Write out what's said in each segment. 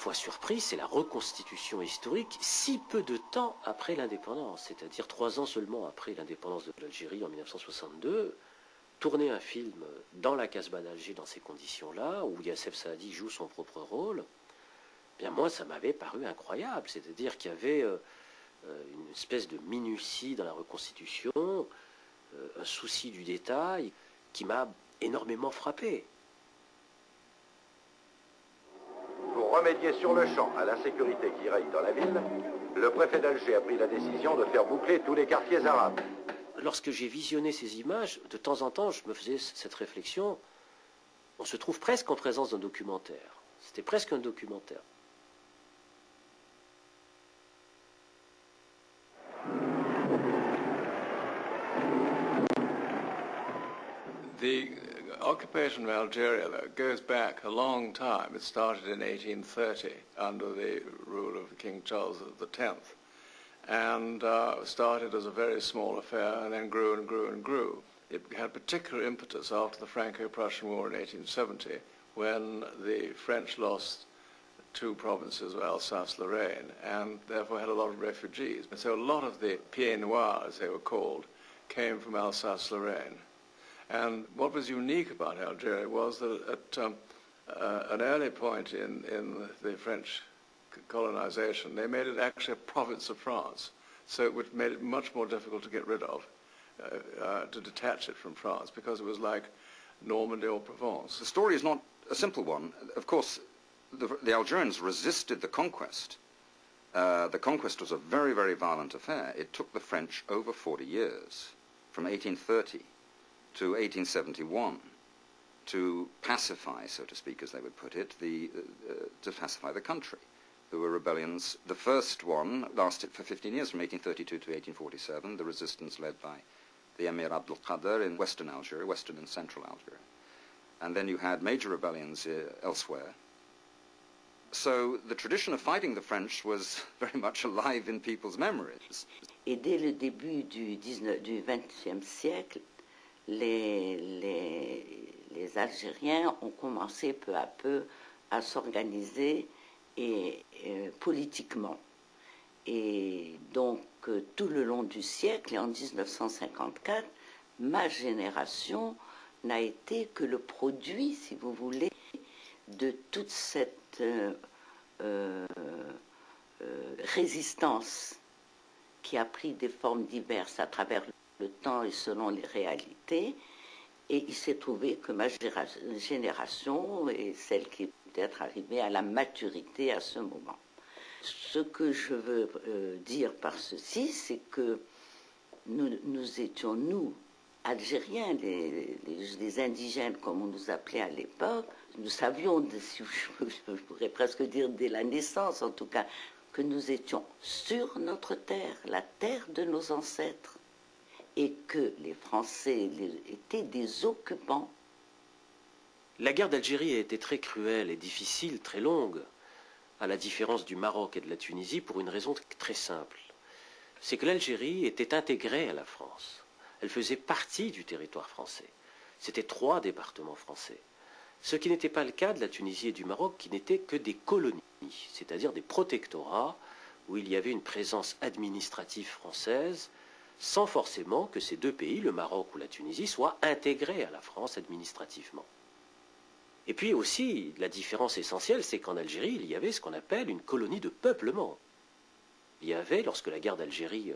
parfois surpris, c'est la reconstitution historique si peu de temps après l'indépendance, c'est-à-dire 3 ans seulement après l'indépendance de l'Algérie en 1962, tourner un film dans la Casbah d'Alger dans ces conditions-là, où Youssef Saadi joue son propre rôle, bien moi ça m'avait paru incroyable, c'est-à-dire qu'il y avait une espèce de minutie dans la reconstitution, un souci du détail qui m'a énormément frappé. Pour remédier sur le champ à l'insécurité qui règne dans la ville, le préfet d'Alger a pris la décision de faire boucler tous les quartiers arabes. Lorsque j'ai visionné ces images, de temps en temps, je me faisais cette réflexion. On se trouve presque en présence d'un documentaire. C'était presque un documentaire. The occupation of Algeria goes back a long time. It started in 1830 under the rule of King Charles X, and started as a very small affair and then grew and grew and grew. It had particular impetus after the Franco-Prussian War in 1870, when the French lost 2 provinces of Alsace-Lorraine and therefore had a lot of refugees. And so a lot of the pieds noirs, as they were called, came from Alsace-Lorraine. And what was unique about Algeria was that at an early point in the French colonization, they made it actually a province of France. So it made it much more difficult to get rid of, to detach it from France, because it was like Normandy or Provence. The story is not a simple one. Of course, the Algerians resisted the conquest. The conquest was a very, very violent affair. It took the French over 40 years, from 1830 to 1871, to pacify, so to speak, as they would put it, to pacify the country. There were rebellions. The first one lasted for 15 years, from 1832 to 1847, the resistance led by the Emir Abdul Qadir in western Algeria, western and central Algeria. And then you had major rebellions elsewhere. So the tradition of fighting the French was very much alive in people's memories. Et dès le début du XXe siècle, les Algériens ont commencé peu à peu à s'organiser politiquement. Et donc, tout le long du siècle, et en 1954, ma génération n'a été que le produit, si vous voulez, de toute cette résistance qui a pris des formes diverses à travers le temps et selon les réalités. Et il s'est trouvé que ma génération est celle qui est peut-être arrivée à la maturité à ce moment. Ce que je veux dire par ceci, c'est que nous étions, nous, Algériens, les indigènes, comme on nous appelait à l'époque, nous savions, je pourrais presque dire dès la naissance en tout cas, que nous étions sur notre terre, la terre de nos ancêtres, et que les Français étaient des occupants. La guerre d'Algérie a été très cruelle et difficile, très longue, à la différence du Maroc et de la Tunisie, pour une raison très simple. C'est que l'Algérie était intégrée à la France. Elle faisait partie du territoire français. C'était 3 départements français. Ce qui n'était pas le cas de la Tunisie et du Maroc, qui n'étaient que des colonies, c'est-à-dire des protectorats, où il y avait une présence administrative française, sans forcément que ces 2 pays, le Maroc ou la Tunisie, soient intégrés à la France administrativement. Et puis aussi, la différence essentielle, c'est qu'en Algérie, il y avait ce qu'on appelle une colonie de peuplement. Il y avait, lorsque la guerre d'Algérie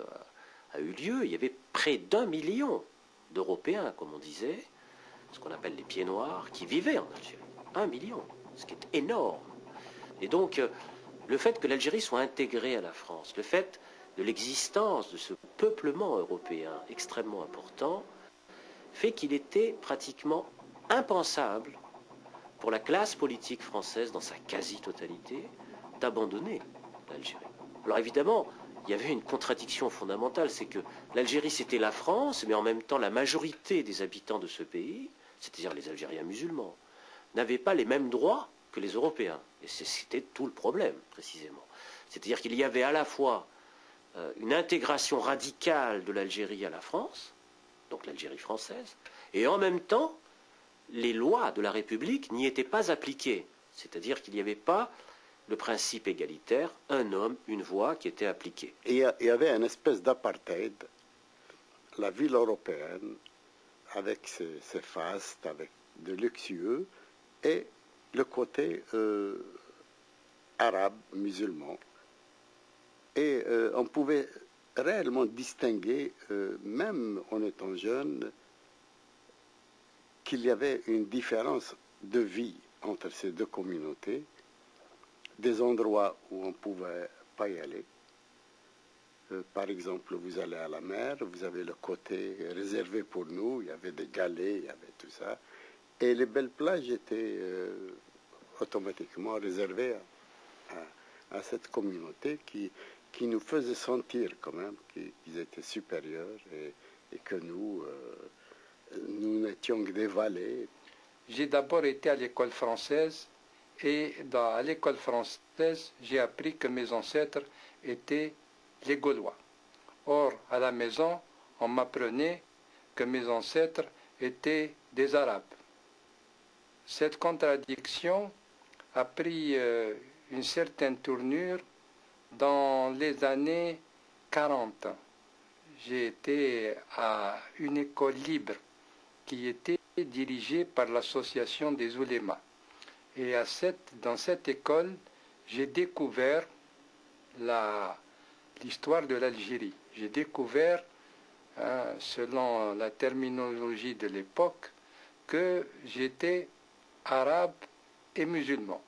a eu lieu, il y avait près d'1 million d'Européens, comme on disait, ce qu'on appelle les pieds noirs, qui vivaient en Algérie. 1 million, ce qui est énorme. Et donc, le fait que l'Algérie soit intégrée à la France, le fait de l'existence de ce peuplement européen extrêmement important, fait qu'il était pratiquement impensable pour la classe politique française, dans sa quasi-totalité, d'abandonner l'Algérie. Alors évidemment, il y avait une contradiction fondamentale, c'est que l'Algérie c'était la France, mais en même temps la majorité des habitants de ce pays, c'est-à-dire les Algériens musulmans, n'avaient pas les mêmes droits que les Européens. Et c'était tout le problème, précisément. C'est-à-dire qu'il y avait à la fois une intégration radicale de l'Algérie à la France, donc l'Algérie française, et en même temps, les lois de la République n'y étaient pas appliquées. C'est-à-dire qu'il n'y avait pas le principe égalitaire, un homme, une voix, qui était appliqué. Il y avait une espèce d'apartheid, la ville européenne, avec ses fastes, avec de luxueux, et le côté arabe, musulman. Et on pouvait réellement distinguer, même en étant jeune, qu'il y avait une différence de vie entre ces deux communautés, des endroits où on ne pouvait pas y aller. Par exemple, vous allez à la mer, vous avez le côté réservé pour nous, il y avait des galets, il y avait tout ça. Et les belles plages étaient automatiquement réservées à cette communauté qui nous faisait sentir quand même qu'ils étaient supérieurs et que nous n'étions que des valets. J'ai d'abord été à l'école française et à l'école française, j'ai appris que mes ancêtres étaient les Gaulois. Or, à la maison, on m'apprenait que mes ancêtres étaient des Arabes. Cette contradiction a pris une certaine tournure dans les années 40. J'ai été à une école libre qui était dirigée par l'association des oulémas. Et dans cette école, j'ai découvert l'histoire de l'Algérie. J'ai découvert, selon la terminologie de l'époque, que j'étais arabe et musulman.